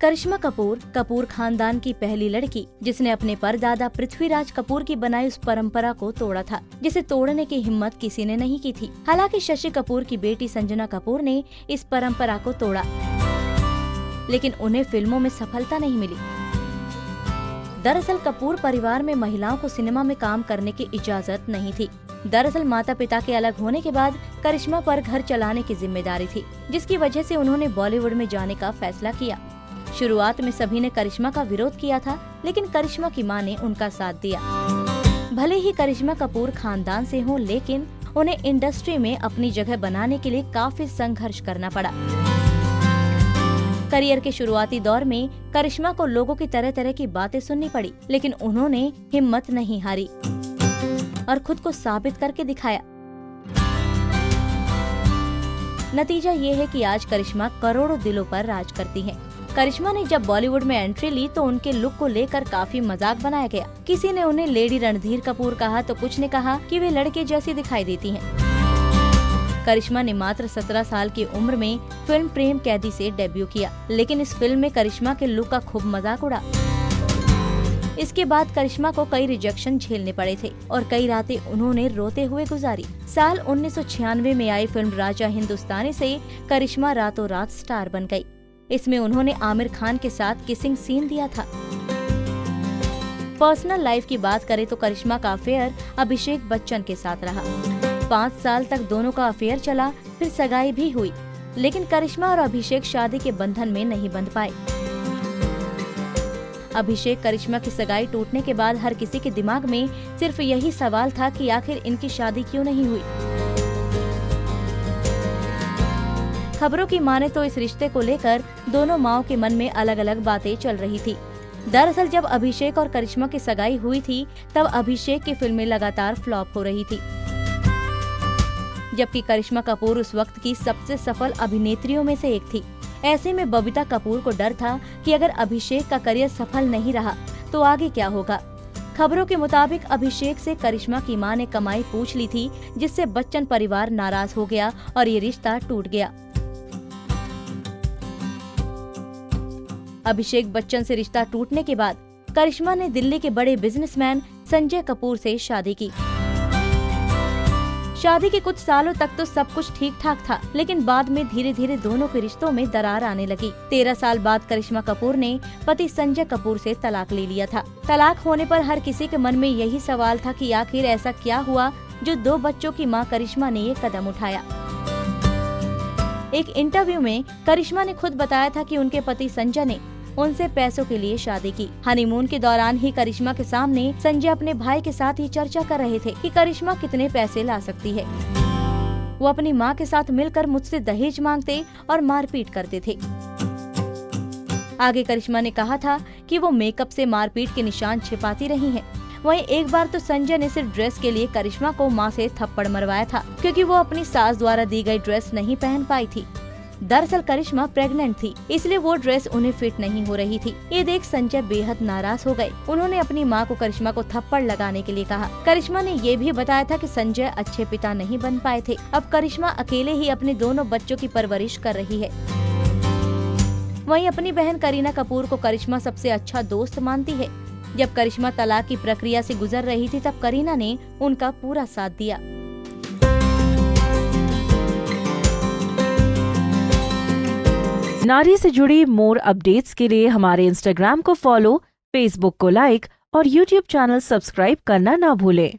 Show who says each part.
Speaker 1: करिश्मा कपूर कपूर खानदान की पहली लड़की, जिसने अपने परदादा पृथ्वीराज कपूर की बनाई उस परंपरा को तोड़ा था जिसे तोड़ने की हिम्मत किसी ने नहीं की थी। हालांकि शशि कपूर की बेटी संजना कपूर ने इस परंपरा को तोड़ा, लेकिन उन्हें फिल्मों में सफलता नहीं मिली। दरअसल कपूर परिवार में महिलाओं को सिनेमा में काम करने की इजाजत नहीं थी। दरअसल माता पिता के अलग होने के बाद करिश्मा पर घर चलाने की जिम्मेदारी थी, जिसकी वजह से उन्होंने बॉलीवुड में जाने का फैसला किया। शुरुआत में सभी ने करिश्मा का विरोध किया था, लेकिन करिश्मा की मां ने उनका साथ दिया। भले ही करिश्मा कपूर खानदान से हो, लेकिन उन्हें इंडस्ट्री में अपनी जगह बनाने के लिए काफी संघर्ष करना पड़ा। करियर के शुरुआती दौर में करिश्मा को लोगों की तरह तरह की बातें सुननी पड़ी, लेकिन उन्होंने हिम्मत नहीं हारी और खुद को साबित करके दिखाया। नतीजा ये है कि आज करिश्मा करोड़ों दिलों पर राज करती हैं। करिश्मा ने जब बॉलीवुड में एंट्री ली तो उनके लुक को लेकर काफी मजाक बनाया गया। किसी ने उन्हें लेडी रणधीर कपूर कहा तो कुछ ने कहा कि वे लड़के जैसी दिखाई देती हैं। करिश्मा ने मात्र 17 साल की उम्र में फिल्म प्रेम कैदी से डेब्यू किया, लेकिन इस फिल्म में करिश्मा के लुक का खूब मजाक उड़ा। इसके बाद करिश्मा को कई रिजेक्शन झेलने पड़े थे और कई रातें उन्होंने रोते हुए गुजारी। साल 1996 में आई फिल्म राजा हिंदुस्तानी से करिश्मा रातों रात स्टार बन गई। इसमें उन्होंने आमिर खान के साथ किसिंग सीन दिया था। पर्सनल लाइफ की बात करें तो करिश्मा का अफेयर अभिषेक बच्चन के साथ रहा। 5 साल तक दोनों का अफेयर चला, फिर सगाई भी हुई, लेकिन करिश्मा और अभिषेक शादी के बंधन में नहीं बंध पाए। अभिषेक करिश्मा की सगाई टूटने के बाद हर किसी के दिमाग में सिर्फ यही सवाल था कि आखिर इनकी शादी क्यों नहीं हुई। खबरों की माने तो इस रिश्ते को लेकर दोनों माओं के मन में अलग अलग बातें चल रही थी। दरअसल जब अभिषेक और करिश्मा की सगाई हुई थी तब अभिषेक की फिल्में लगातार फ्लॉप हो रही थी, जबकि करिश्मा कपूर उस वक्त की सबसे सफल अभिनेत्रियों में से एक थी। ऐसे में बबीता कपूर को डर था कि अगर अभिषेक का करियर सफल नहीं रहा तो आगे क्या होगा। खबरों के मुताबिक अभिषेक से करिश्मा की मां ने कमाई पूछ ली थी, जिससे बच्चन परिवार नाराज हो गया और ये रिश्ता टूट गया। अभिषेक बच्चन से रिश्ता टूटने के बाद करिश्मा ने दिल्ली के बड़े बिजनेसमैन संजय कपूर से शादी की। शादी के कुछ सालों तक तो सब कुछ ठीक ठाक था, लेकिन बाद में धीरे धीरे दोनों के रिश्तों में दरार आने लगी। 13 साल बाद करिश्मा कपूर ने पति संजय कपूर से तलाक ले लिया था। तलाक होने पर हर किसी के मन में यही सवाल था कि आखिर ऐसा क्या हुआ जो 2 बच्चों की मां करिश्मा ने ये कदम उठाया। एक इंटरव्यू में करिश्मा ने खुद बताया था कि उनके पति संजय ने उनसे पैसों के लिए शादी की। हनीमून के दौरान ही करिश्मा के सामने संजय अपने भाई के साथ ही चर्चा कर रहे थे कि करिश्मा कितने पैसे ला सकती है। वो अपनी मां के साथ मिलकर मुझसे दहेज मांगते और मारपीट करते थे। आगे करिश्मा ने कहा था कि वो मेकअप से मारपीट के निशान छिपाती रही हैं। वहीं एक बार तो संजय ने सिर्फ ड्रेस के लिए करिश्मा को मां से थप्पड़ मरवाया था, क्योंकि वो अपनी सास द्वारा दी गई ड्रेस नहीं पहन पाई थी। दरअसल करिश्मा प्रेग्नेंट थी, इसलिए वो ड्रेस उन्हें फिट नहीं हो रही थी। ये देख संजय बेहद नाराज हो गए। उन्होंने अपनी मां को करिश्मा को थप्पड़ लगाने के लिए कहा। करिश्मा ने ये भी बताया था कि संजय अच्छे पिता नहीं बन पाए थे। अब करिश्मा अकेले ही अपने दोनों बच्चों की परवरिश कर रही है। वहीं अपनी बहन करीना कपूर को करिश्मा सबसे अच्छा दोस्त मानती है। जब करिश्मा तलाक की प्रक्रिया से गुजर रही थी तब करीना ने उनका पूरा साथ दिया।
Speaker 2: नारी से जुड़ी मोर अपडेट्स के लिए हमारे इंस्टाग्राम को फॉलो, फेसबुक को लाइक और यूट्यूब चैनल सब्सक्राइब करना ना भूलें।